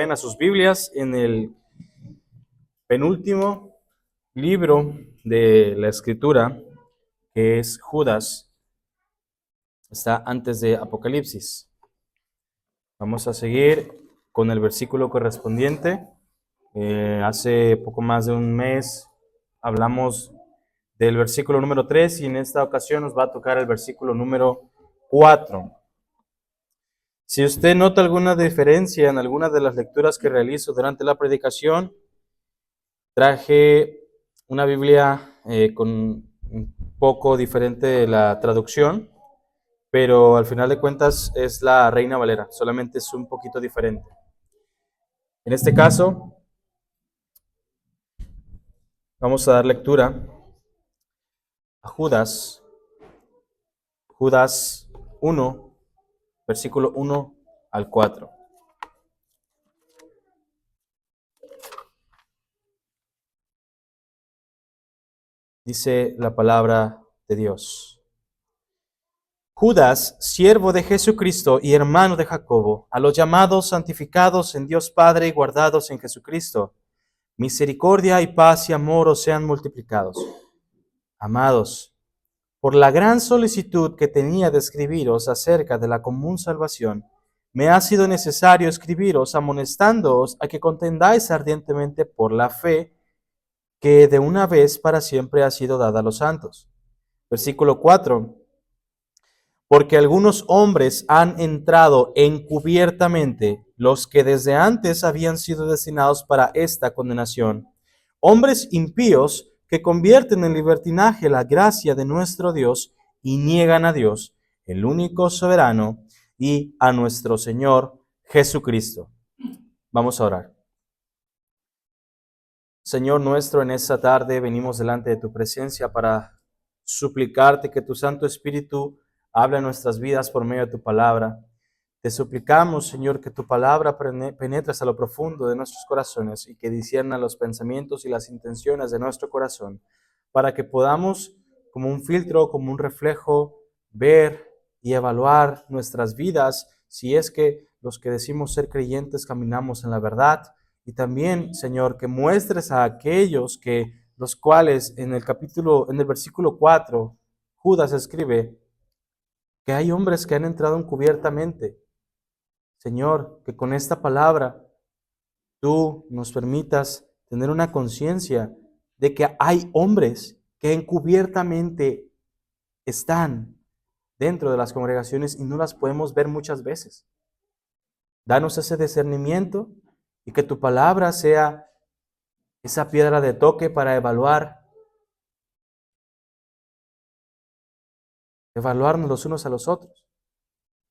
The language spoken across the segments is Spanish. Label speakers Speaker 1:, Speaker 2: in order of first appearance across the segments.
Speaker 1: A sus Biblias en el penúltimo libro de la Escritura, que es Judas, está antes de Apocalipsis. Vamos a seguir con el versículo correspondiente. Hace poco más de un mes hablamos del versículo número 3 y en esta ocasión nos va a tocar el versículo número 4. Si usted nota alguna diferencia en alguna de las lecturas que realizo durante la predicación, traje una Biblia con un poco diferente la traducción, pero al final de cuentas es la Reina Valera, solamente es un poquito diferente. En este caso, vamos a dar lectura a Judas 1, versículo 1 al 4. Dice la palabra de Dios. Judas, siervo de Jesucristo y hermano de Jacobo, a los llamados, santificados en Dios Padre y guardados en Jesucristo, misericordia y paz y amor os sean multiplicados. Amados, por la gran solicitud que tenía de escribiros acerca de la común salvación, me ha sido necesario escribiros amonestándoos a que contendáis ardientemente por la fe que de una vez para siempre ha sido dada a los santos. Versículo 4. Porque algunos hombres han entrado encubiertamente, los que desde antes habían sido destinados para esta condenación, hombres impíos que convierten en libertinaje la gracia de nuestro Dios y niegan a Dios, el único soberano, y a nuestro Señor Jesucristo. Vamos a orar. Señor nuestro, en esta tarde venimos delante de tu presencia para suplicarte que tu Santo Espíritu hable a nuestras vidas por medio de tu palabra. Te suplicamos, Señor, que tu palabra penetre hasta lo profundo de nuestros corazones y que discierna los pensamientos y las intenciones de nuestro corazón, para que podamos, como un filtro, como un reflejo, ver y evaluar nuestras vidas, si es que los que decimos ser creyentes caminamos en la verdad. Y también, Señor, que muestres a aquellos que los cuales en el versículo 4, Judas escribe que hay hombres que han entrado encubiertamente. Señor, que con esta palabra tú nos permitas tener una conciencia de que hay hombres que encubiertamente están dentro de las congregaciones y no las podemos ver muchas veces. Danos ese discernimiento y que tu palabra sea esa piedra de toque para evaluarnos los unos a los otros,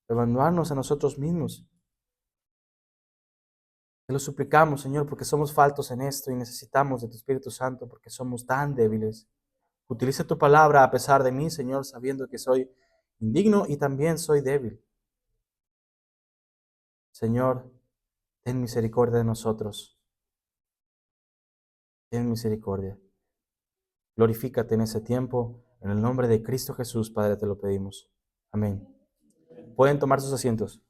Speaker 1: evaluarnos a nosotros mismos. Te lo suplicamos, Señor, porque somos faltos en esto y necesitamos de tu Espíritu Santo porque somos tan débiles. Utiliza tu palabra a pesar de mí, Señor, sabiendo que soy indigno y también soy débil. Señor, ten misericordia de nosotros. Ten misericordia. Glorifícate en ese tiempo. En el nombre de Cristo Jesús, Padre, te lo pedimos. Amén. Pueden tomar sus asientos.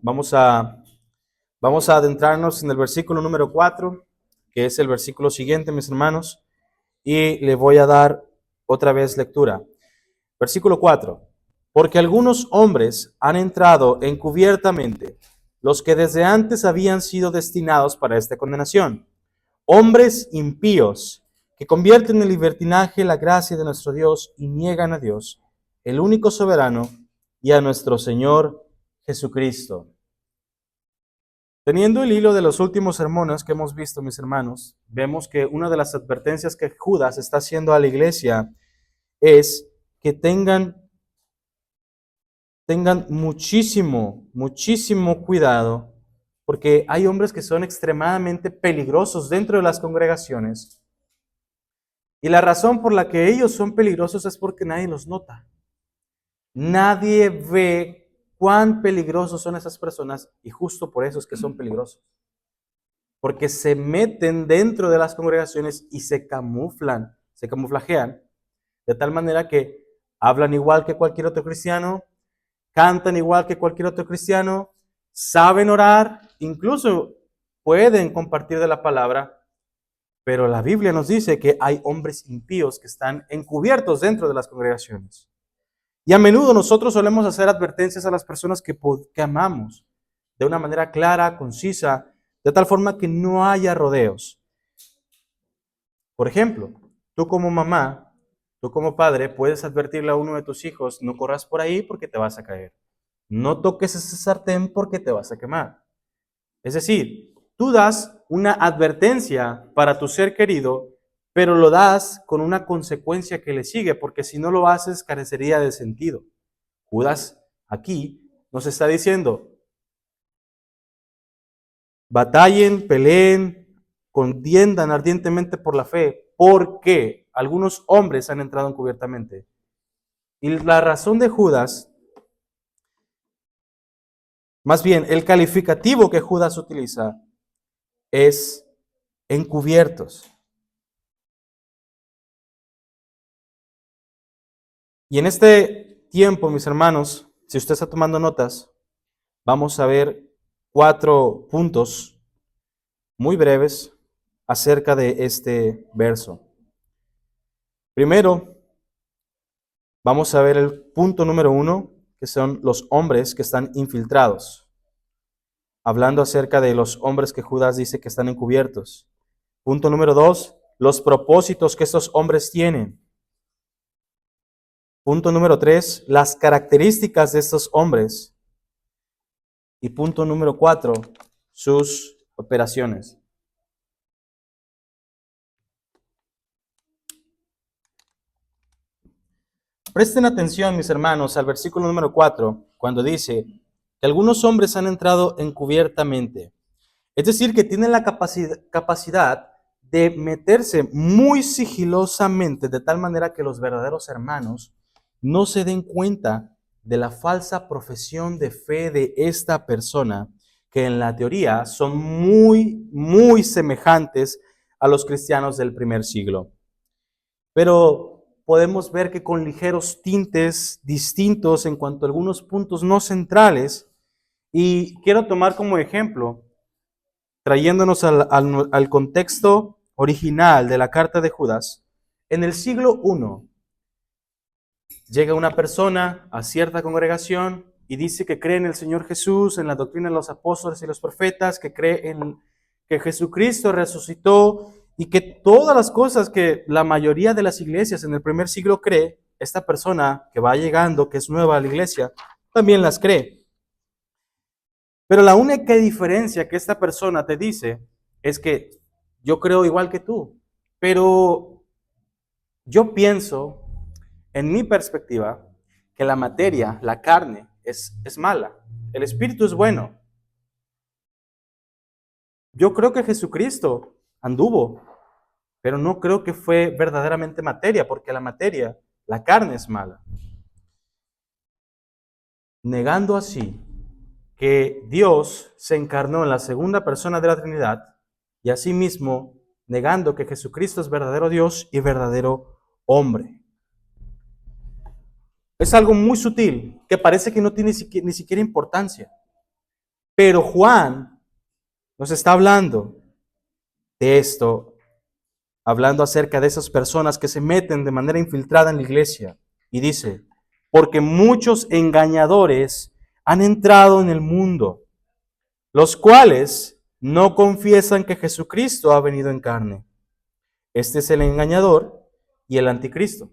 Speaker 1: Vamos a adentrarnos en el versículo número 4, que es el versículo siguiente, mis hermanos, y le voy a dar otra vez lectura. Versículo 4. Porque algunos hombres han entrado encubiertamente, los que desde antes habían sido destinados para esta condenación, hombres impíos, que convierten en libertinaje la gracia de nuestro Dios y niegan a Dios, el único soberano, y a nuestro Señor Jesucristo. Teniendo el hilo de los últimos sermones que hemos visto, mis hermanos, vemos que una de las advertencias que Judas está haciendo a la iglesia es que tengan muchísimo cuidado, porque hay hombres que son extremadamente peligrosos dentro de las congregaciones. Y la razón por la que ellos son peligrosos es porque nadie los nota. Nadie ve cuán peligrosos son esas personas y justo por eso es que son peligrosos. Porque se meten dentro de las congregaciones y se camuflajean de tal manera que hablan igual que cualquier otro cristiano, cantan igual que cualquier otro cristiano, saben orar, incluso pueden compartir de la palabra, pero la Biblia nos dice que hay hombres impíos que están encubiertos dentro de las congregaciones. Y a menudo nosotros solemos hacer advertencias a las personas que amamos de una manera clara, concisa, de tal forma que no haya rodeos. Por ejemplo, tú como mamá, tú como padre, puedes advertirle a uno de tus hijos, no corras por ahí porque te vas a caer. No toques ese sartén porque te vas a quemar. Es decir, tú das una advertencia para tu ser querido, pero lo das con una consecuencia que le sigue, porque si no lo haces, carecería de sentido. Judas aquí nos está diciendo, batallen, peleen, contiendan ardientemente por la fe, porque algunos hombres han entrado encubiertamente. Y la razón de Judas, más bien el calificativo que Judas utiliza, es encubiertos. Y en este tiempo, mis hermanos, si usted está tomando notas, vamos a ver 4 puntos muy breves acerca de este verso. Primero, vamos a ver el punto número 1, que son los hombres que están infiltrados. Hablando acerca de los hombres que Judas dice que están encubiertos. Punto número 2, los propósitos que estos hombres tienen. Punto número 3, las características de estos hombres. Y punto número 4, sus operaciones. Presten atención, mis hermanos, al versículo número 4, cuando dice que algunos hombres han entrado encubiertamente. Es decir, que tienen la capacidad de meterse muy sigilosamente, de tal manera que los verdaderos hermanos no se den cuenta de la falsa profesión de fe de esta persona, que en la teoría son muy semejantes a los cristianos del primer siglo. Pero podemos ver que con ligeros tintes distintos en cuanto a algunos puntos no centrales, y quiero tomar como ejemplo, trayéndonos al contexto original de la carta de Judas, en el siglo I, llega una persona a cierta congregación y dice que cree en el Señor Jesús, en la doctrina de los apóstoles y los profetas, que cree en que Jesucristo resucitó y que todas las cosas que la mayoría de las iglesias en el primer siglo cree, esta persona que va llegando, que es nueva a la iglesia, también las cree. Pero la única diferencia que esta persona te dice es que yo creo igual que tú, pero yo pienso, en mi perspectiva, que la materia, la carne, es mala. El espíritu es bueno. Yo creo que Jesucristo anduvo, pero no creo que fue verdaderamente materia, porque la materia, la carne es mala. Negando así que Dios se encarnó en la segunda persona de la Trinidad y asimismo negando que Jesucristo es verdadero Dios y verdadero hombre. Es algo muy sutil que parece que no tiene ni siquiera importancia. Pero Juan nos está hablando de esto, hablando acerca de esas personas que se meten de manera infiltrada en la iglesia. Y dice, porque muchos engañadores han entrado en el mundo, los cuales no confiesan que Jesucristo ha venido en carne. Este es el engañador y el anticristo.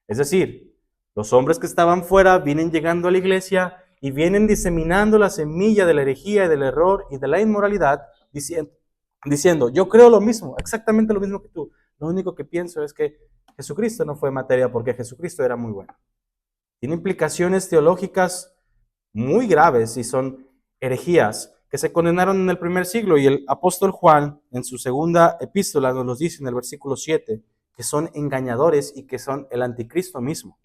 Speaker 1: Es decir, los hombres que estaban fuera vienen llegando a la iglesia y vienen diseminando la semilla de la herejía y del error y de la inmoralidad, diciendo, yo creo lo mismo, exactamente lo mismo que tú. Lo único que pienso es que Jesucristo no fue materia porque Jesucristo era muy bueno. Tiene implicaciones teológicas muy graves y son herejías que se condenaron en el primer siglo, y el apóstol Juan en su segunda epístola nos los dice en el versículo 7, que son engañadores y que son el anticristo mismo.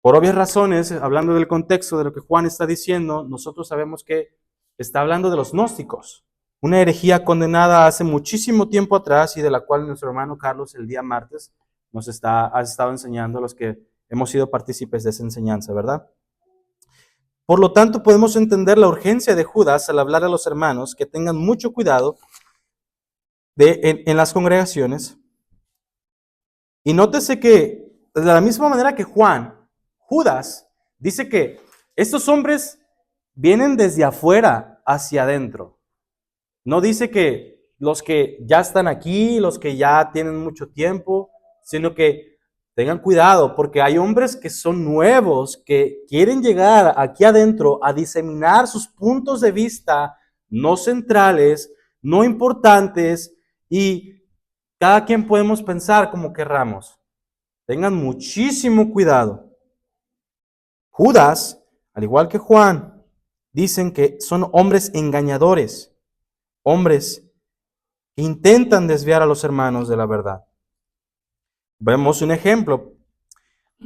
Speaker 1: Por obvias razones, hablando del contexto de lo que Juan está diciendo, nosotros sabemos que está hablando de los gnósticos, una herejía condenada hace muchísimo tiempo atrás y de la cual nuestro hermano Carlos el día martes has estado enseñando a los que hemos sido partícipes de esa enseñanza, ¿verdad? Por lo tanto, podemos entender la urgencia de Judas al hablar a los hermanos que tengan mucho cuidado en las congregaciones. Y nótese que, de la misma manera que Judas dice que estos hombres vienen desde afuera hacia adentro. No dice que los que ya están aquí, los que ya tienen mucho tiempo, sino que tengan cuidado porque hay hombres que son nuevos, que quieren llegar aquí adentro a diseminar sus puntos de vista no centrales, no importantes, y cada quien podemos pensar como querramos. Tengan muchísimo cuidado. Judas, al igual que Juan, dicen que son hombres engañadores, hombres que intentan desviar a los hermanos de la verdad. Vemos un ejemplo.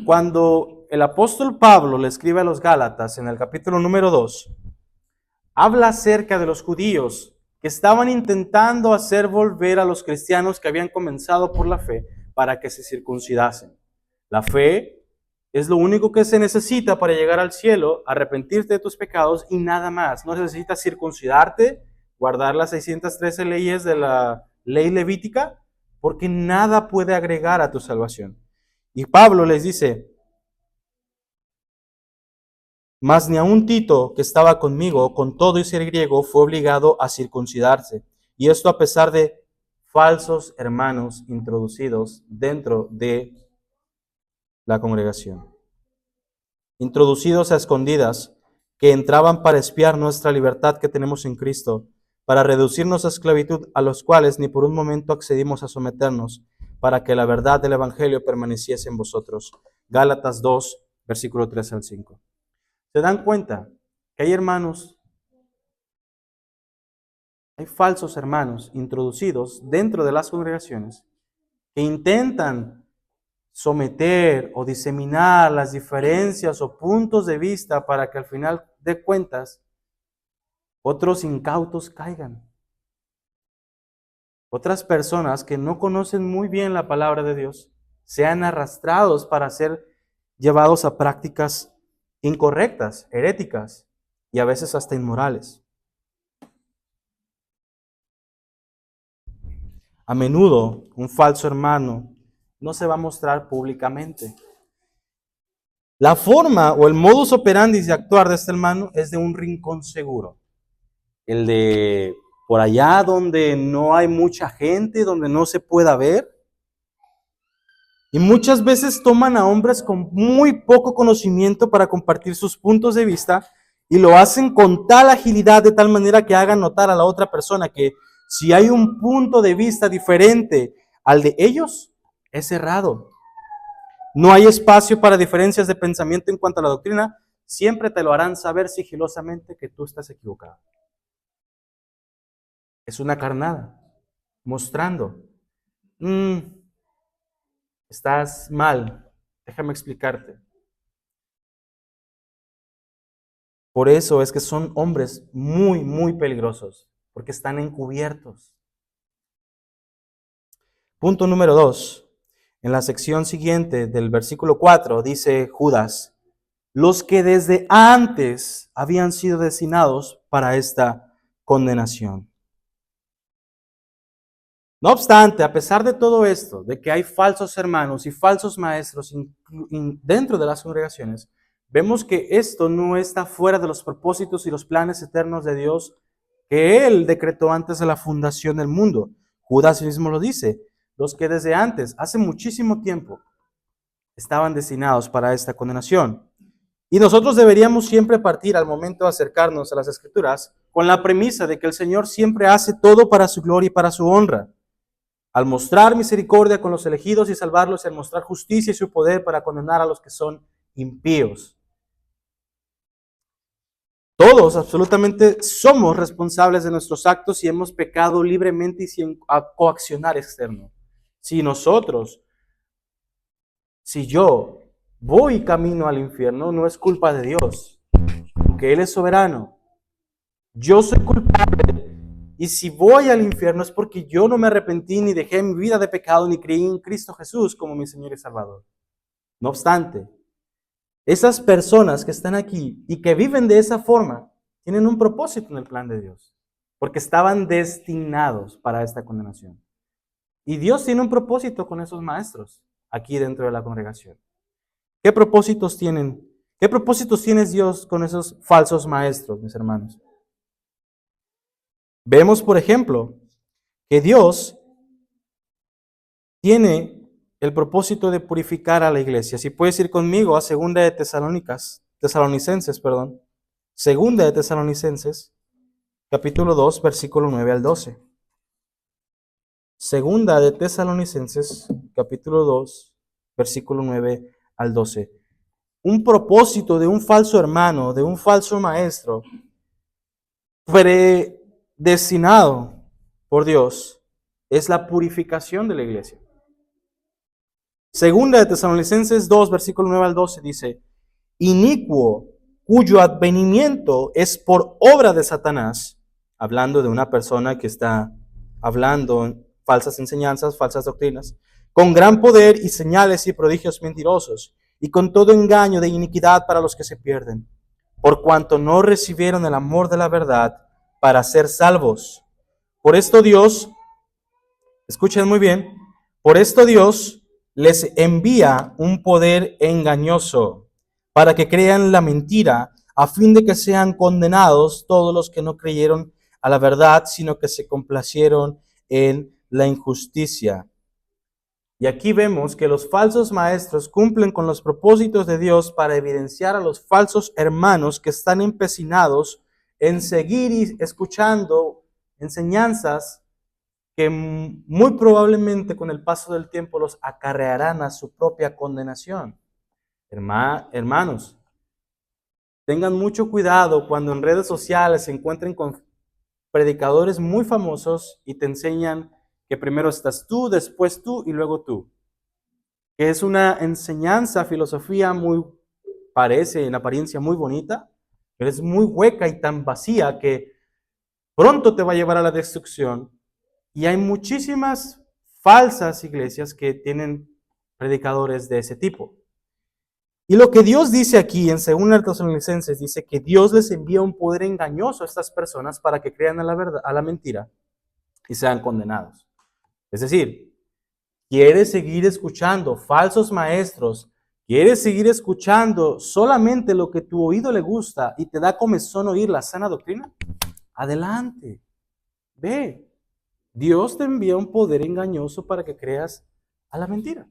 Speaker 1: Cuando el apóstol Pablo le escribe a los Gálatas en el capítulo número 2, habla acerca de los judíos que estaban intentando hacer volver a los cristianos que habían comenzado por la fe para que se circuncidasen. La fe es lo único que se necesita para llegar al cielo, arrepentirte de tus pecados y nada más. No necesitas circuncidarte, guardar las 613 leyes de la ley levítica, porque nada puede agregar a tu salvación. Y Pablo les dice, mas ni aun Tito, que estaba conmigo, con todo y ser griego, fue obligado a circuncidarse. Y esto a pesar de falsos hermanos introducidos dentro de la congregación. Introducidos a escondidas, que entraban para espiar nuestra libertad que tenemos en Cristo, para reducirnos a esclavitud, a los cuales ni por un momento accedimos a someternos, para que la verdad del Evangelio permaneciese en vosotros. Gálatas 2, versículo 3 al 5. ¿Se dan cuenta que hay hermanos, hay falsos hermanos introducidos dentro de las congregaciones que intentan someter o diseminar las diferencias o puntos de vista para que al final de cuentas otros incautos caigan? Otras personas que no conocen muy bien la palabra de Dios sean arrastrados para ser llevados a prácticas incorrectas, heréticas y a veces hasta inmorales. A menudo un falso hermano no se va a mostrar públicamente. La forma o el modus operandi de actuar de este hermano es de un rincón seguro. El de por allá donde no hay mucha gente, donde no se pueda ver. Y muchas veces toman a hombres con muy poco conocimiento para compartir sus puntos de vista y lo hacen con tal agilidad, de tal manera que hagan notar a la otra persona que si hay un punto de vista diferente al de ellos, es errado. No hay espacio para diferencias de pensamiento en cuanto a la doctrina. Siempre te lo harán saber sigilosamente que tú estás equivocado. Es una carnada, mostrando, estás mal, déjame explicarte. Por eso es que son hombres muy, muy peligrosos, porque están encubiertos. Punto número 2. En la sección siguiente del versículo 4 dice Judas, los que desde antes habían sido destinados para esta condenación. No obstante, a pesar de todo esto, de que hay falsos hermanos y falsos maestros dentro de las congregaciones, vemos que esto no está fuera de los propósitos y los planes eternos de Dios que Él decretó antes de la fundación del mundo. Judas mismo lo dice, los que desde antes, hace muchísimo tiempo, estaban destinados para esta condenación. Y nosotros deberíamos siempre partir al momento de acercarnos a las Escrituras con la premisa de que el Señor siempre hace todo para su gloria y para su honra. Al mostrar misericordia con los elegidos y salvarlos, y al mostrar justicia y su poder para condenar a los que son impíos. Todos, absolutamente, somos responsables de nuestros actos si hemos pecado libremente y sin coaccionar externo. Si yo voy camino al infierno, no es culpa de Dios, porque Él es soberano. Yo soy culpable Y si voy al infierno es porque yo no me arrepentí ni dejé mi vida de pecado ni creí en Cristo Jesús como mi Señor y Salvador. No obstante, esas personas que están aquí y que viven de esa forma tienen un propósito en el plan de Dios, porque estaban destinados para esta condenación. Y Dios tiene un propósito con esos maestros aquí dentro de la congregación. ¿Qué propósitos tienen? ¿Qué propósitos tiene Dios con esos falsos maestros, mis hermanos? Vemos, por ejemplo, que Dios tiene el propósito de purificar a la iglesia. Si puedes ir conmigo a Segunda de Tesalonicenses, capítulo 2, versículo 9 al 12. Segunda de Tesalonicenses, capítulo 2, versículo 9 al 12. Un propósito de un falso hermano, de un falso maestro, predestinado por Dios, es la purificación de la iglesia. Segunda de Tesalonicenses 2, versículo 9 al 12 dice, inicuo, cuyo advenimiento es por obra de Satanás, hablando de una persona que está hablando falsas enseñanzas, falsas doctrinas, con gran poder y señales y prodigios mentirosos, y con todo engaño de iniquidad para los que se pierden, por cuanto no recibieron el amor de la verdad para ser salvos. Por esto Dios, escuchen muy bien, por esto Dios les envía un poder engañoso para que crean la mentira, a fin de que sean condenados todos los que no creyeron a la verdad, sino que se complacieron en la injusticia. Y aquí vemos que los falsos maestros cumplen con los propósitos de Dios para evidenciar a los falsos hermanos que están empecinados en seguir y escuchando enseñanzas que muy probablemente con el paso del tiempo los acarrearán a su propia condenación. Hermanos, tengan mucho cuidado cuando en redes sociales se encuentren con predicadores muy famosos y te enseñan que primero estás tú, después tú y luego tú. Que es una enseñanza, filosofía parece en apariencia muy bonita, pero es muy hueca y tan vacía que pronto te va a llevar a la destrucción. Y hay muchísimas falsas iglesias que tienen predicadores de ese tipo. Y lo que Dios dice aquí en 2 Tesalonicenses dice que Dios les envía un poder engañoso a estas personas para que crean a la verdad, a la mentira y sean condenados. Es decir, quieres seguir escuchando falsos maestros, quieres seguir escuchando solamente lo que tu oído le gusta y te da comezón oír la sana doctrina, adelante, ve. Dios te envía un poder engañoso para que creas a la mentira.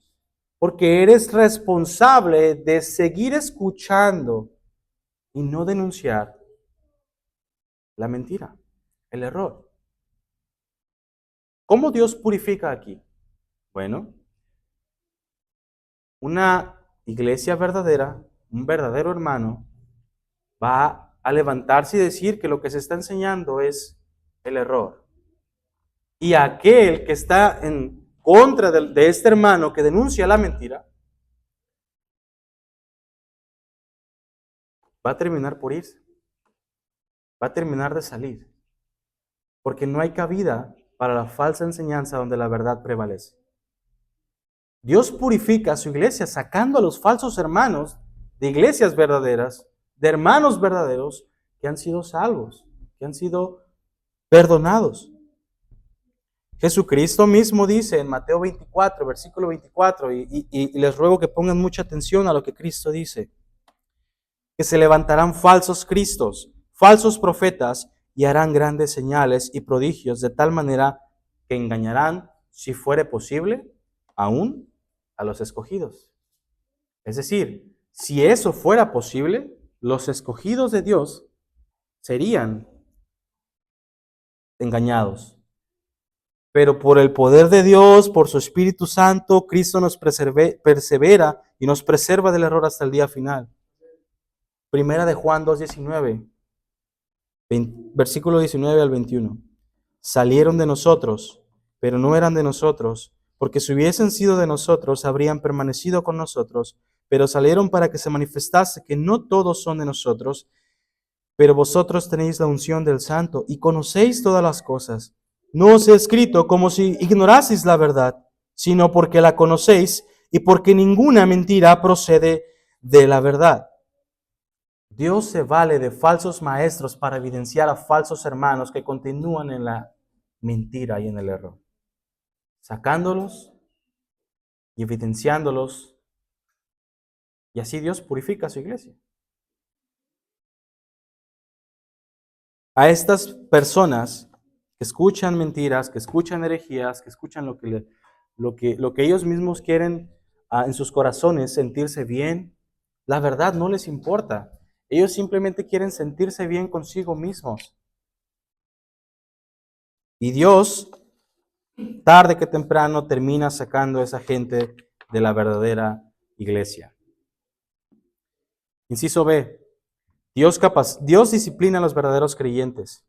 Speaker 1: Porque eres responsable de seguir escuchando y no denunciar la mentira, el error. ¿Cómo Dios purifica aquí? Bueno, una iglesia verdadera, un verdadero hermano, va a levantarse y decir que lo que se está enseñando es el error. Y aquel que está en contra de este hermano que denuncia la mentira, va a terminar por irse. Va a terminar de salir. Porque no hay cabida para la falsa enseñanza donde la verdad prevalece. Dios purifica a su iglesia sacando a los falsos hermanos de iglesias verdaderas, de hermanos verdaderos que han sido salvos, que han sido perdonados. Jesucristo mismo dice en Mateo 24, versículo 24, y les ruego que pongan mucha atención a lo que Cristo dice, que se levantarán falsos cristos, falsos profetas, y harán grandes señales y prodigios, de tal manera que engañarán, si fuere posible, aún a los escogidos. Es decir, si eso fuera posible, los escogidos de Dios serían engañados. Pero por el poder de Dios, por su Espíritu Santo, Cristo nos persevera y nos preserva del error hasta el día final. Primera de Juan 2:19, versículo 19 al 21. Salieron de nosotros, pero no eran de nosotros, porque si hubiesen sido de nosotros, habrían permanecido con nosotros, pero salieron para que se manifestase que no todos son de nosotros. pero vosotros tenéis la unción del Santo y conocéis todas las cosas. No os he escrito como si ignoraseis la verdad, sino porque la conocéis y porque ninguna mentira procede de la verdad. Dios se vale de falsos maestros para evidenciar a falsos hermanos que continúan en la mentira y en el error, sacándolos y evidenciándolos, y así Dios purifica a su iglesia. A estas personas que escuchan mentiras, que escuchan herejías, que escuchan lo que ellos mismos quieren en sus corazones, sentirse bien, la verdad no les importa. Ellos simplemente quieren sentirse bien consigo mismos. Y Dios, tarde que temprano, termina sacando a esa gente de la verdadera iglesia. Inciso B. Dios disciplina a los verdaderos creyentes.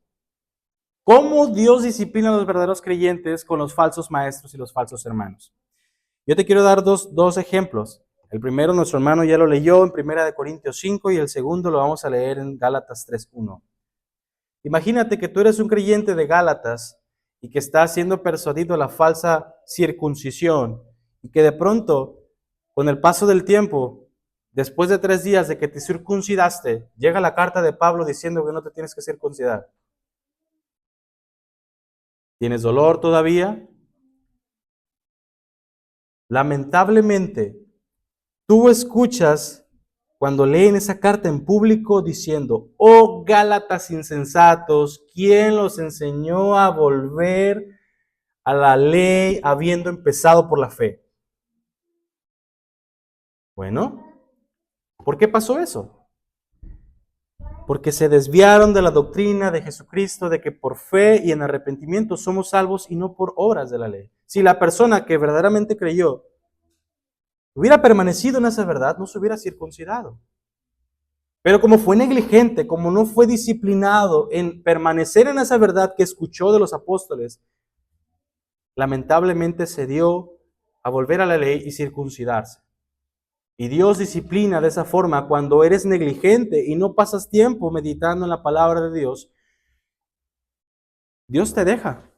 Speaker 1: ¿Cómo Dios disciplina a los verdaderos creyentes con los falsos maestros y los falsos hermanos? Yo te quiero dar dos ejemplos. El primero, nuestro hermano ya lo leyó en 1 Corintios 5 y el segundo lo vamos a leer en Gálatas 3:1. Imagínate que tú eres un creyente de Gálatas y que estás siendo persuadido a la falsa circuncisión y que de pronto, con el paso del tiempo, después de 3 días de que te circuncidaste, llega la carta de Pablo diciendo que no te tienes que circuncidar. ¿Tienes dolor todavía? Lamentablemente, tú escuchas cuando leen esa carta en público diciendo, oh Gálatas insensatos, ¿quién los enseñó a volver a la ley habiendo empezado por la fe? Bueno, ¿por qué pasó eso? Porque se desviaron de la doctrina de Jesucristo de que por fe y en arrepentimiento somos salvos y no por obras de la ley. Si la persona que verdaderamente creyó hubiera permanecido en esa verdad, no se hubiera circuncidado. Pero como fue negligente, como no fue disciplinado en permanecer en esa verdad que escuchó de los apóstoles, lamentablemente se dio a volver a la ley y circuncidarse. Y Dios disciplina de esa forma cuando eres negligente y no pasas tiempo meditando en la palabra de Dios. Dios te deja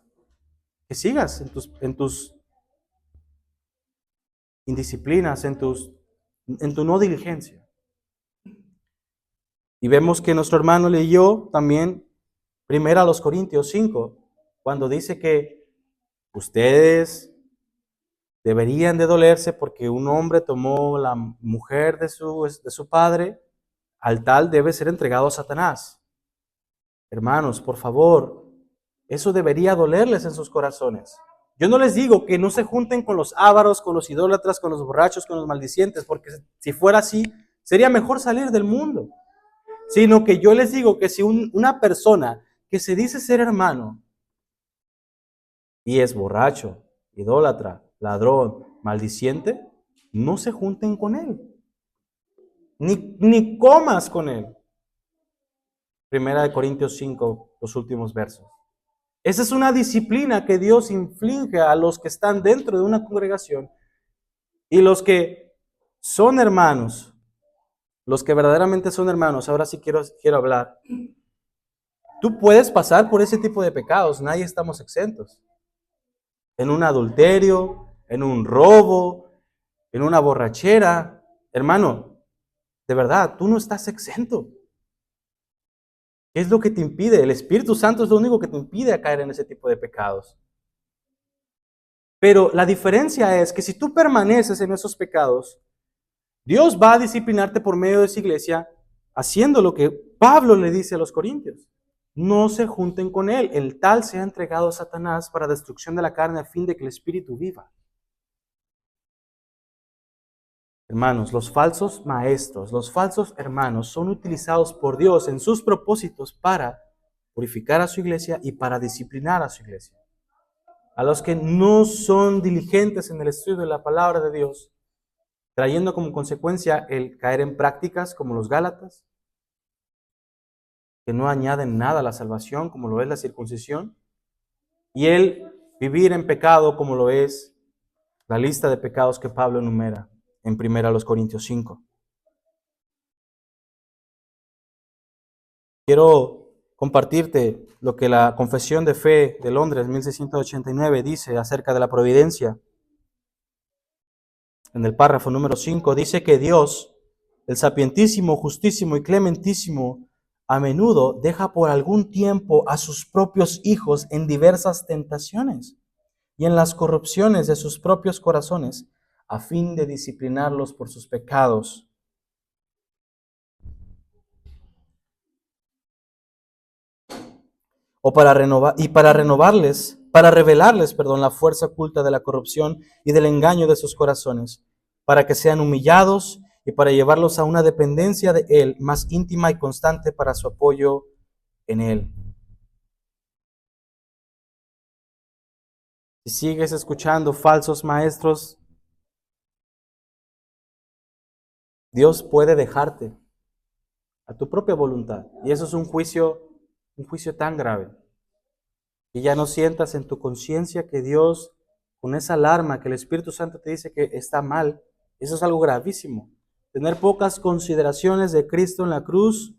Speaker 1: que sigas en tus indisciplinas, en tu no diligencia. Y vemos que nuestro hermano leyó también 1 Corintios 5, cuando dice que ustedes deberían de dolerse porque un hombre tomó la mujer de su padre, al tal debe ser entregado a Satanás. Hermanos, por favor, eso debería dolerles en sus corazones. Yo no les digo que no se junten con los ávaros, con los idólatras, con los borrachos, con los maldicientes, porque si fuera así, sería mejor salir del mundo. Sino que yo les digo que si una persona que se dice ser hermano y es borracho, idólatra, ladrón, maldiciente, no se junten con él. Ni comas con él. 1 Corintios 5, los últimos versos. Esa es una disciplina que Dios inflige a los que están dentro de una congregación y los que son hermanos, los que verdaderamente son hermanos. Ahora sí quiero hablar. Tú puedes pasar por ese tipo de pecados, nadie estamos exentos. En un adulterio, en un robo, en una borrachera. Hermano, de verdad, tú no estás exento. ¿Qué es lo que te impide? El Espíritu Santo es lo único que te impide a caer en ese tipo de pecados. Pero la diferencia es que si tú permaneces en esos pecados, Dios va a disciplinarte por medio de su iglesia, haciendo lo que Pablo le dice a los corintios. No se junten con él. El tal se ha entregado a Satanás para destrucción de la carne a fin de que el Espíritu viva. Hermanos, los falsos maestros, los falsos hermanos son utilizados por Dios en sus propósitos para purificar a su iglesia y para disciplinar a su iglesia. A los que no son diligentes en el estudio de la palabra de Dios, trayendo como consecuencia el caer en prácticas como los Gálatas, que no añaden nada a la salvación, como lo es la circuncisión, y el vivir en pecado, como lo es la lista de pecados que Pablo enumera en 1 Corintios 5. Quiero compartirte lo que la Confesión de Fe de Londres, 1689, dice acerca de la providencia. En el párrafo número 5 dice que Dios, el sapientísimo, justísimo y clementísimo, a menudo deja por algún tiempo a sus propios hijos en diversas tentaciones y en las corrupciones de sus propios corazones, a fin de disciplinarlos por sus pecados. O para renovar, y para renovarles, para revelarles, la fuerza oculta de la corrupción y del engaño de sus corazones, para que sean humillados y para llevarlos a una dependencia de Él más íntima y constante para su apoyo en Él. Si sigues escuchando falsos maestros, Dios puede dejarte a tu propia voluntad. Y eso es un juicio tan grave. Y ya no sientas en tu conciencia que Dios, con esa alarma que el Espíritu Santo te dice que está mal, eso es algo gravísimo. Tener pocas consideraciones de Cristo en la cruz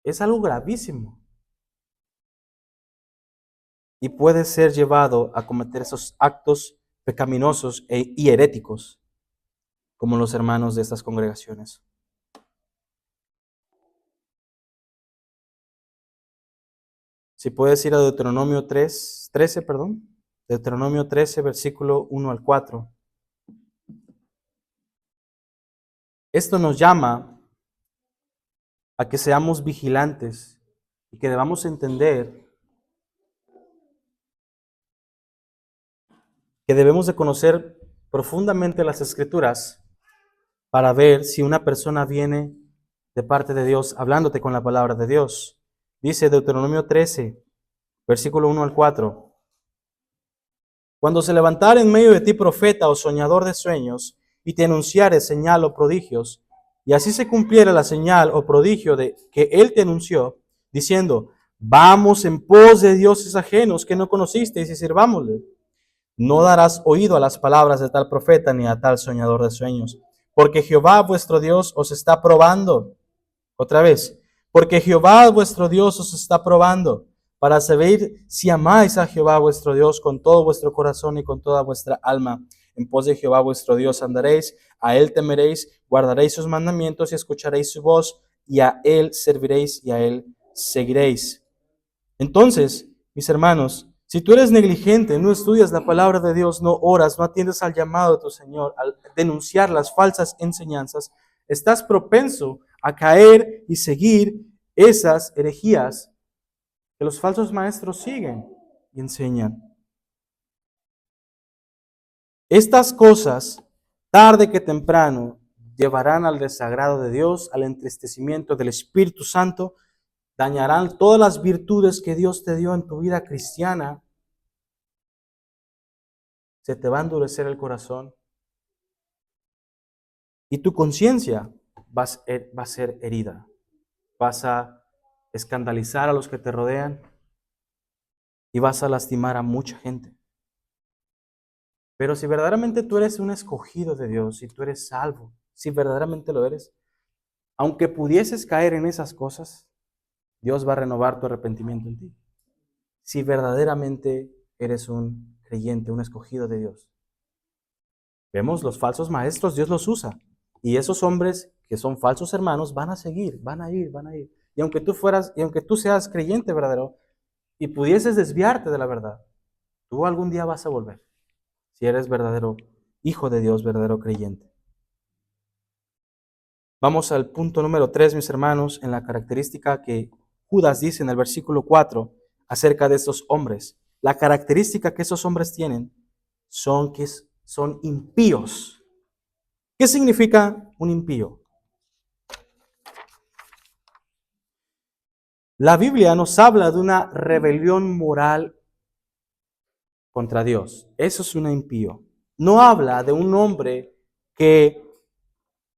Speaker 1: es algo gravísimo. Y puede ser llevado a cometer esos actos pecaminosos y heréticos, como los hermanos de estas congregaciones. Si puedes ir a Deuteronomio 13, Deuteronomio 13, versículo 1 al 4. Esto nos llama a que seamos vigilantes y que debamos entender que debemos de conocer profundamente las Escrituras para ver si una persona viene de parte de Dios hablándote con la palabra de Dios. Dice Deuteronomio 13, versículo 1 al 4. Cuando se levantare en medio de ti profeta o soñador de sueños, y te anunciare señal o prodigios, y así se cumpliera la señal o prodigio de que él te anunció, diciendo, vamos en pos de dioses ajenos que no conocisteis y sirvámosle. No darás oído a las palabras de tal profeta ni a tal soñador de sueños, porque Jehová vuestro Dios os está probando. Otra vez, porque Jehová vuestro Dios os está probando, para saber si amáis a Jehová vuestro Dios con todo vuestro corazón y con toda vuestra alma. En pos de Jehová vuestro Dios andaréis, a él temeréis, guardaréis sus mandamientos y escucharéis su voz, y a él serviréis y a él seguiréis. Entonces, mis hermanos, si tú eres negligente, no estudias la palabra de Dios, no oras, no atiendes al llamado de tu Señor, al denunciar las falsas enseñanzas, estás propenso a caer y seguir esas herejías que los falsos maestros siguen y enseñan. Estas cosas, tarde que temprano, llevarán al desagrado de Dios, al entristecimiento del Espíritu Santo, dañarán todas las virtudes que Dios te dio en tu vida cristiana. Se te va a endurecer el corazón y tu conciencia va a ser herida. Vas a escandalizar a los que te rodean y vas a lastimar a mucha gente. Pero si verdaderamente tú eres un escogido de Dios, si tú eres salvo, si verdaderamente lo eres, aunque pudieses caer en esas cosas, Dios va a renovar tu arrepentimiento en ti. Si verdaderamente eres un creyente, un escogido de Dios. Vemos los falsos maestros, Dios los usa. Y esos hombres que son falsos hermanos van a seguir, van a ir. Y aunque tú seas creyente verdadero y pudieses desviarte de la verdad, tú algún día vas a volver. Si eres verdadero hijo de Dios, verdadero creyente. Vamos al punto número 3, mis hermanos, en la característica que Judas dice en el versículo 4 acerca de estos hombres. La característica que esos hombres tienen son que son impíos. ¿Qué significa un impío? La Biblia nos habla de una rebelión moral contra Dios. Eso es un impío. No habla de un hombre que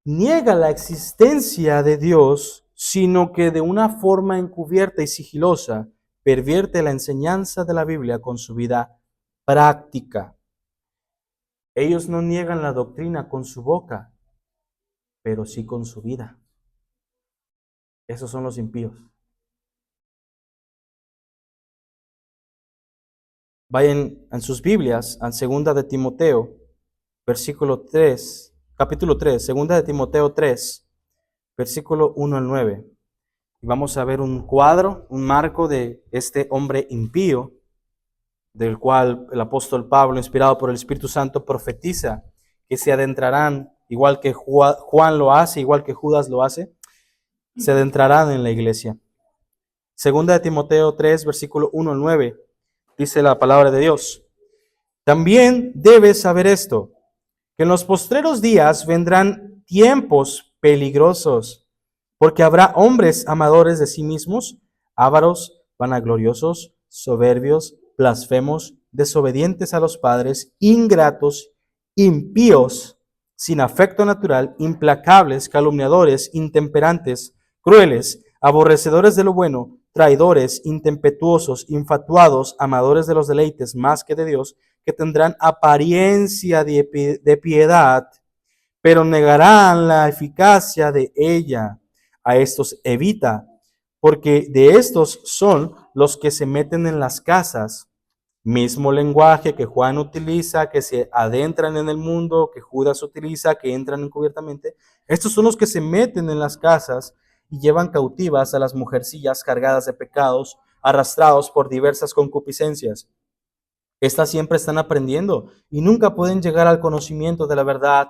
Speaker 1: niega la existencia de Dios, sino que de una forma encubierta y sigilosa pervierte la enseñanza de la Biblia con su vida práctica. Ellos no niegan la doctrina con su boca, pero sí con su vida. Esos son los impíos. Vayan en sus Biblias a 2 de Timoteo, versículo 3, capítulo 3, 2 de Timoteo 3, versículo 1 al 9. Y vamos a ver un cuadro, un marco de este hombre impío, del cual el apóstol Pablo, inspirado por el Espíritu Santo, profetiza que se adentrarán, igual que Juan lo hace, igual que Judas lo hace, se adentrarán en la iglesia. 2 de Timoteo 3, versículo 1 al 9, dice la palabra de Dios. También debes saber esto, que en los postreros días vendrán tiempos peligrosos, porque habrá hombres amadores de sí mismos, ávaros, vanagloriosos, soberbios, blasfemos, desobedientes a los padres, ingratos, impíos, sin afecto natural, implacables, calumniadores, intemperantes, crueles, aborrecedores de lo bueno, traidores, intempetuosos, infatuados, amadores de los deleites más que de Dios, que tendrán apariencia de piedad, pero negarán la eficacia de ella. A estos evita, porque de estos son los que se meten en las casas, mismo lenguaje que Juan utiliza, que se adentran en el mundo, que Judas utiliza, que entran encubiertamente. Estos son los que se meten en las casas y llevan cautivas a las mujercillas cargadas de pecados, arrastrados por diversas concupiscencias. Estas siempre están aprendiendo y nunca pueden llegar al conocimiento de la verdad.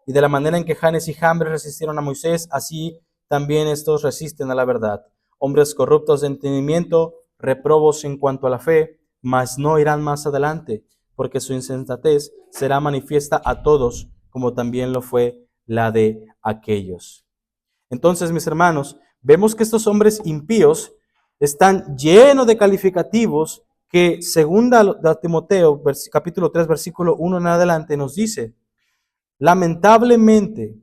Speaker 1: Y de la manera en que Janes y Jambres resistieron a Moisés, así también estos resisten a la verdad. Hombres corruptos de entendimiento, reprobos en cuanto a la fe, mas no irán más adelante, porque su insensatez será manifiesta a todos, como también lo fue la de aquellos. Entonces, mis hermanos, vemos que estos hombres impíos están llenos de calificativos que, según Timoteo, capítulo 3, versículo 1 en adelante, nos dice, lamentablemente,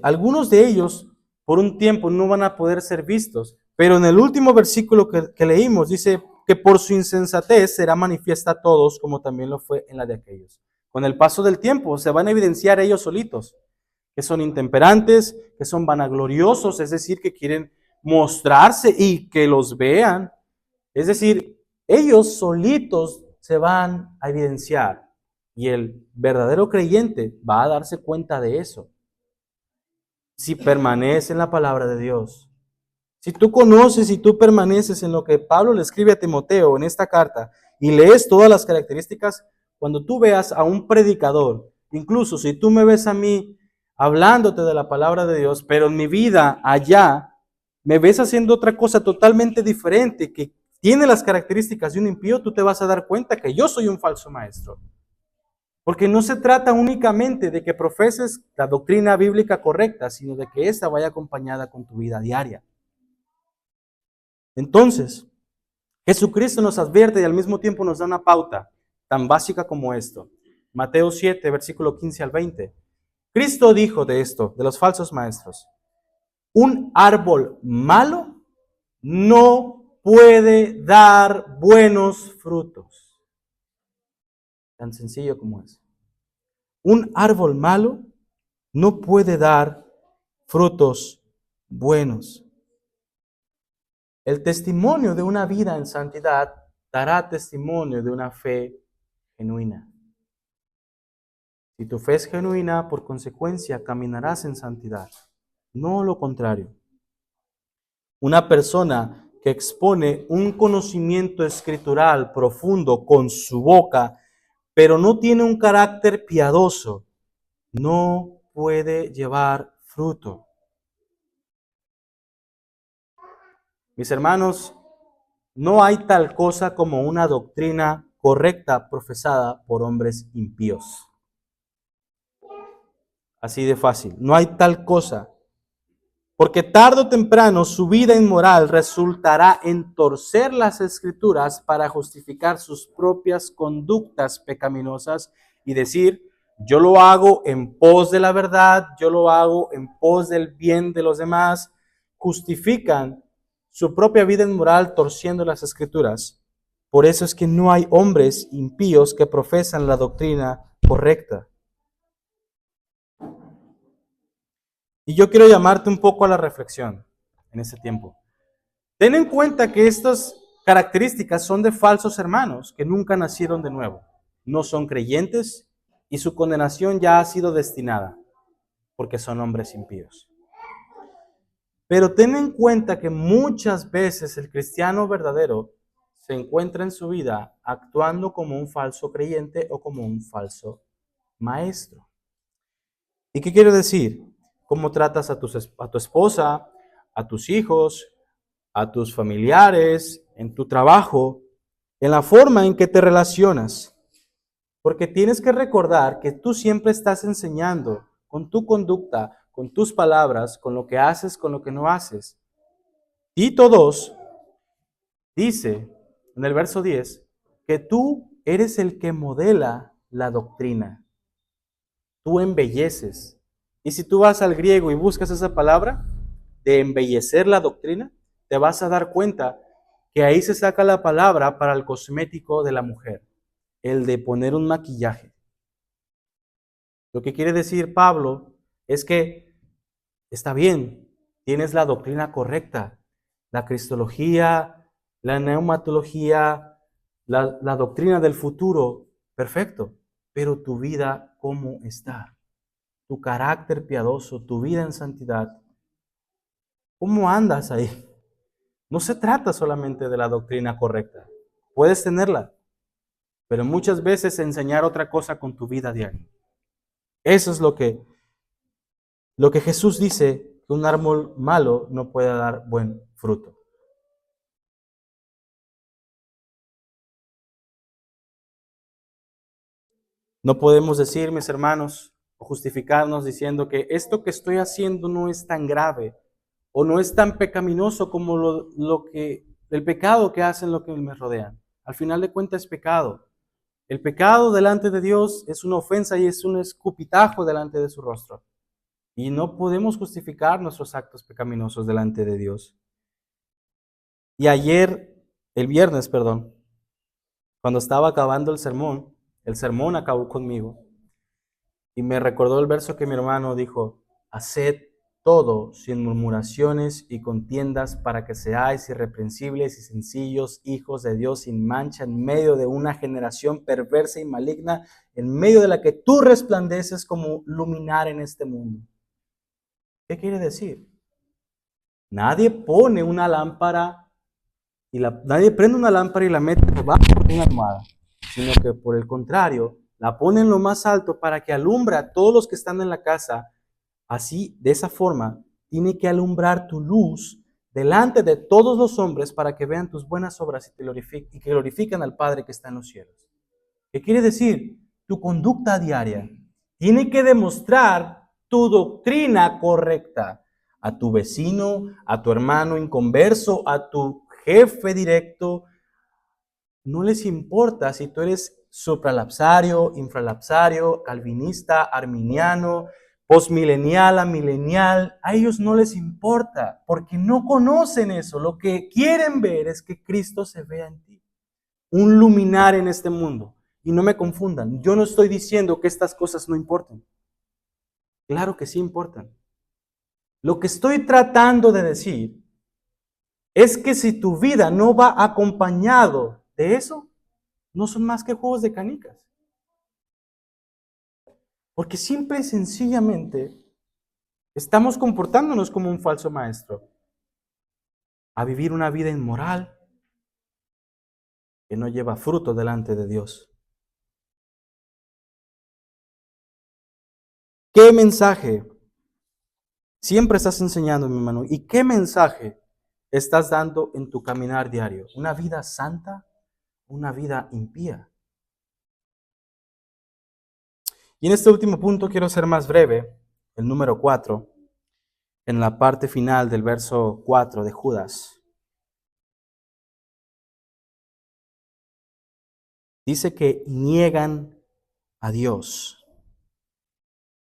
Speaker 1: algunos de ellos por un tiempo no van a poder ser vistos, pero en el último versículo que leímos dice que por su insensatez será manifiesta a todos, como también lo fue en la de aquellos. Con el paso del tiempo se van a evidenciar ellos solitos, que son intemperantes, que son vanagloriosos, es decir, que quieren mostrarse y que los vean. Es decir, ellos solitos se van a evidenciar y el verdadero creyente va a darse cuenta de eso. Si permanece en la palabra de Dios, si tú conoces y tú permaneces en lo que Pablo le escribe a Timoteo en esta carta y lees todas las características, cuando tú veas a un predicador, incluso si tú me ves a mí hablándote de la palabra de Dios, pero en mi vida allá me ves haciendo otra cosa totalmente diferente que tiene las características de un impío, tú te vas a dar cuenta que yo soy un falso maestro. Porque no se trata únicamente de que profeses la doctrina bíblica correcta, sino de que esta vaya acompañada con tu vida diaria. Entonces, Jesucristo nos advierte y al mismo tiempo nos da una pauta tan básica como esto. Mateo 7, versículo 15 al 20. Cristo dijo de esto, de los falsos maestros, un árbol malo no puede dar buenos frutos. Tan sencillo como es. Un árbol malo no puede dar frutos buenos. El testimonio de una vida en santidad dará testimonio de una fe genuina. Si tu fe es genuina, por consecuencia caminarás en santidad, no lo contrario. Una persona que expone un conocimiento escritural profundo con su boca, pero no tiene un carácter piadoso, no puede llevar fruto. Mis hermanos, no hay tal cosa como una doctrina correcta profesada por hombres impíos. Así de fácil. No hay tal cosa. Porque tarde o temprano su vida inmoral resultará en torcer las escrituras para justificar sus propias conductas pecaminosas y decir, yo lo hago en pos de la verdad, yo lo hago en pos del bien de los demás. Justifican su propia vida inmoral torciendo las escrituras. Por eso es que no hay hombres impíos que profesan la doctrina correcta. Y yo quiero llamarte un poco a la reflexión en este tiempo. Ten en cuenta que estas características son de falsos hermanos que nunca nacieron de nuevo. No son creyentes y su condenación ya ha sido destinada porque son hombres impíos. Pero ten en cuenta que muchas veces el cristiano verdadero se encuentra en su vida actuando como un falso creyente o como un falso maestro. ¿Y qué quiero decir? ¿Cómo tratas a tu esposa, a tus hijos, a tus familiares, en tu trabajo, en la forma en que te relacionas? Porque tienes que recordar que tú siempre estás enseñando con tu conducta, con tus palabras, con lo que haces, con lo que no haces. Tito 2 dice en el verso 10 que tú eres el que modela la doctrina. Tú embelleces. Y si tú vas al griego y buscas esa palabra de embellecer la doctrina, te vas a dar cuenta que ahí se saca la palabra para el cosmético de la mujer, el de poner un maquillaje. Lo que quiere decir Pablo es que está bien, tienes la doctrina correcta, la cristología, la neumatología, la doctrina del futuro, perfecto, pero tu vida, ¿cómo está? Tu carácter piadoso, tu vida en santidad, ¿cómo andas ahí? No se trata solamente de la doctrina correcta, puedes tenerla, pero muchas veces enseñar otra cosa con tu vida diaria. Eso es lo que Jesús dice, que un árbol malo no puede dar buen fruto. No podemos decir, mis hermanos, o justificarnos diciendo que esto que estoy haciendo no es tan grave o no es tan pecaminoso como el pecado que hacen lo que me rodean. Al final de cuentas es pecado. El pecado delante de Dios es una ofensa y es un escupitajo delante de su rostro. Y no podemos justificar nuestros actos pecaminosos delante de Dios. Y el viernes, cuando estaba acabando el sermón acabó conmigo. Y me recordó el verso que mi hermano dijo: haced todo sin murmuraciones y contiendas, para que seáis irreprensibles y sencillos, hijos de Dios sin mancha, en medio de una generación perversa y maligna, en medio de la que tú resplandeces como luminar en este mundo. ¿Qué quiere decir? Nadie pone una lámpara nadie prende una lámpara y la mete debajo de una almohada, sino que por el contrario, la pone en lo más alto para que alumbre a todos los que están en la casa. Así, de esa forma, tiene que alumbrar tu luz delante de todos los hombres para que vean tus buenas obras y que glorifiquen al Padre que está en los cielos. ¿Qué quiere decir? Tu conducta diaria tiene que demostrar tu doctrina correcta a tu vecino, a tu hermano inconverso, a tu jefe directo. No les importa si tú eres supralapsario, infralapsario, calvinista, arminiano, postmilenial, amilenial. A ellos no les importa porque no conocen eso. Lo que quieren ver es que Cristo se vea en ti, un luminar en este mundo. Y no me confundan, yo no estoy diciendo que estas cosas no importen. Claro que sí importan. Lo que estoy tratando de decir es que si tu vida no va acompañado de eso, no son más que juegos de canicas. Porque simple y sencillamente estamos comportándonos como un falso maestro, a vivir una vida inmoral que no lleva fruto delante de Dios. ¿Qué mensaje siempre estás enseñando, mi hermano? ¿Y qué mensaje estás dando en tu caminar diario? ¿Una vida santa? ¿Una vida impía? Y en este último punto quiero ser más breve, el número 4, en la parte final del verso 4 de Judas. Dice que niegan a Dios.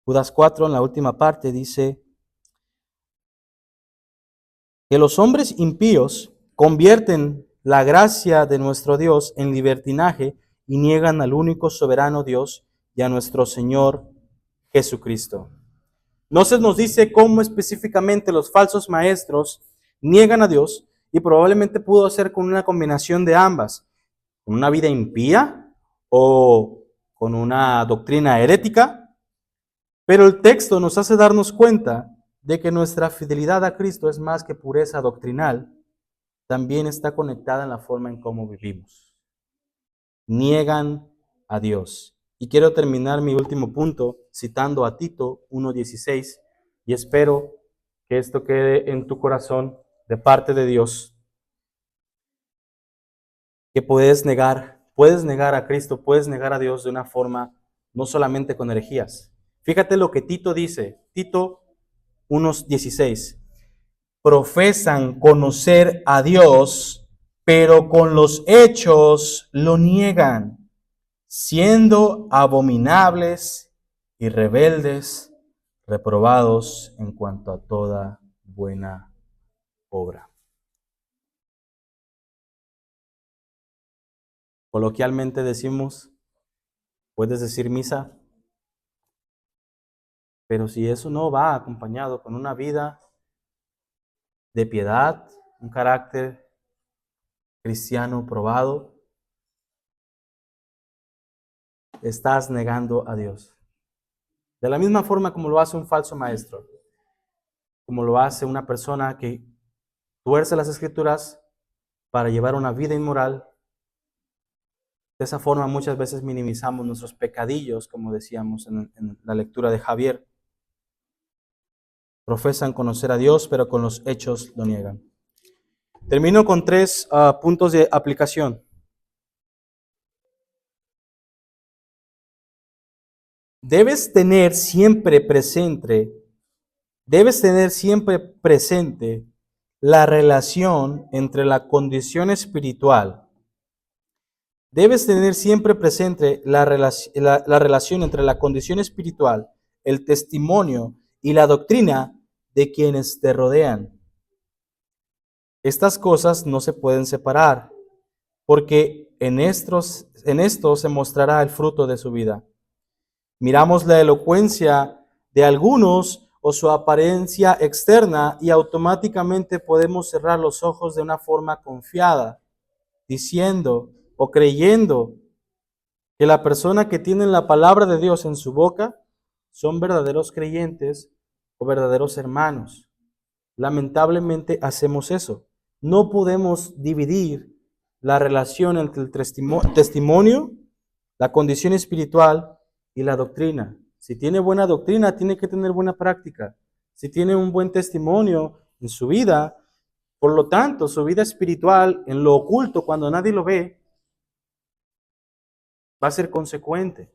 Speaker 1: Judas 4, en la última parte, dice que los hombres impíos convierten la gracia de nuestro Dios en libertinaje y niegan al único soberano Dios y a nuestro Señor Jesucristo. No se nos dice cómo específicamente los falsos maestros niegan a Dios y probablemente pudo ser con una combinación de ambas, con una vida impía o con una doctrina herética, pero el texto nos hace darnos cuenta de que nuestra fidelidad a Cristo es más que pureza doctrinal, también está conectada en la forma en cómo vivimos. Niegan a Dios. Y quiero terminar mi último punto citando a Tito 1:16 y espero que esto quede en tu corazón de parte de Dios, que puedes negar a Cristo, puedes negar a Dios de una forma no solamente con herejías. Fíjate lo que Tito dice, Tito 1:16. Profesan conocer a Dios, pero con los hechos lo niegan, siendo abominables y rebeldes, reprobados en cuanto a toda buena obra. Coloquialmente decimos, puedes decir misa, pero si eso no va acompañado con una vida de piedad, un carácter cristiano probado, estás negando a Dios. De la misma forma como lo hace un falso maestro, como lo hace una persona que tuerce las escrituras para llevar una vida inmoral. De esa forma muchas veces minimizamos nuestros pecadillos, como decíamos en la lectura de Javier. Profesan conocer a Dios, pero con los hechos lo niegan. Termino con 3 puntos de aplicación. Debes tener siempre presente la relación entre la condición espiritual. Debes tener siempre presente la relación entre la condición espiritual, el testimonio y la doctrina de quienes te rodean. Estas cosas no se pueden separar, porque en esto se mostrará el fruto de su vida. Miramos la elocuencia de algunos o su apariencia externa y automáticamente podemos cerrar los ojos de una forma confiada, diciendo o creyendo que la persona que tiene la palabra de Dios en su boca son verdaderos creyentes o verdaderos hermanos. Lamentablemente hacemos eso. No podemos dividir la relación entre el testimonio, la condición espiritual y la doctrina. Si tiene buena doctrina, tiene que tener buena práctica. Si tiene un buen testimonio en su vida, por lo tanto, su vida espiritual en lo oculto, cuando nadie lo ve, va a ser consecuente.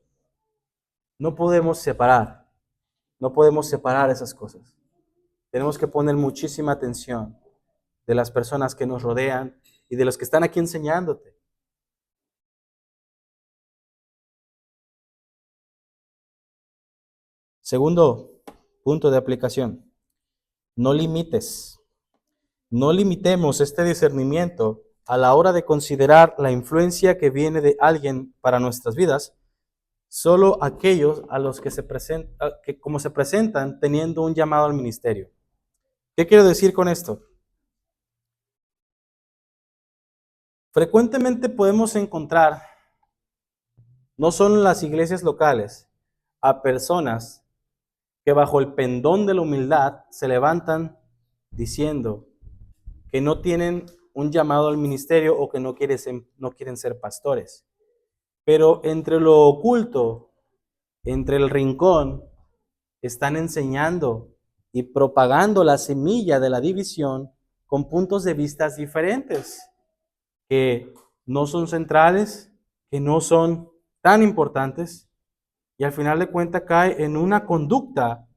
Speaker 1: No podemos separar esas cosas. Tenemos que poner muchísima atención de las personas que nos rodean y de los que están aquí enseñándote. Segundo punto de aplicación, no limites. No limitemos este discernimiento a la hora de considerar la influencia que viene de alguien para nuestras vidas, solo aquellos a los que como se presentan teniendo un llamado al ministerio. ¿Qué quiero decir con esto? Frecuentemente podemos encontrar, no solo en las iglesias locales, a personas que bajo el pendón de la humildad se levantan diciendo que no tienen un llamado al ministerio o que no quieren ser pastores. Pero entre lo oculto, entre el rincón, están enseñando y propagando la semilla de la división con puntos de vista diferentes, que no son centrales, que no son tan importantes, y al final de cuentas cae en una conducta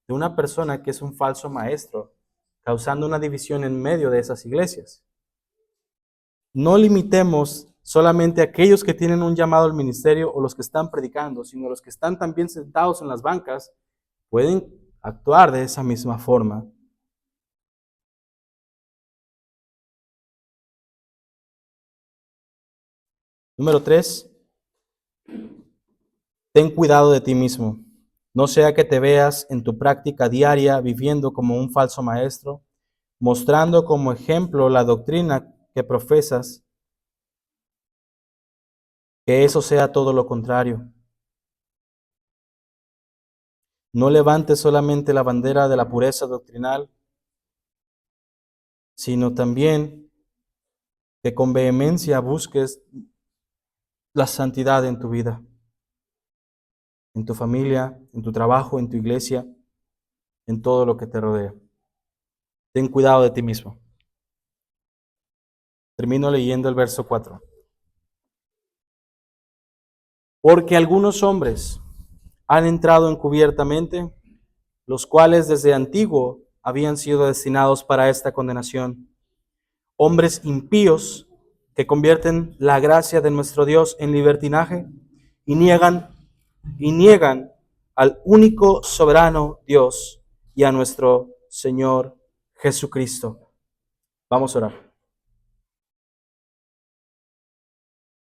Speaker 1: de una persona que es un falso maestro, causando una división en medio de esas iglesias. No limitemos solamente a aquellos que tienen un llamado al ministerio o los que están predicando, sino los que están también sentados en las bancas pueden actuar de esa misma forma. Número 3, ten cuidado de ti mismo. No sea que te veas en tu práctica diaria viviendo como un falso maestro, mostrando como ejemplo la doctrina que profesas, que eso sea todo lo contrario. No levantes solamente la bandera de la pureza doctrinal, sino también que con vehemencia busques la santidad en tu vida, en tu familia, en tu trabajo, en tu iglesia, en todo lo que te rodea. Ten cuidado de ti mismo. Termino leyendo el verso 4. Porque algunos hombres han entrado encubiertamente, los cuales desde antiguo habían sido destinados para esta condenación. Hombres impíos que convierten la gracia de nuestro Dios en libertinaje y niegan al único soberano Dios y a nuestro Señor Jesucristo. Vamos a orar.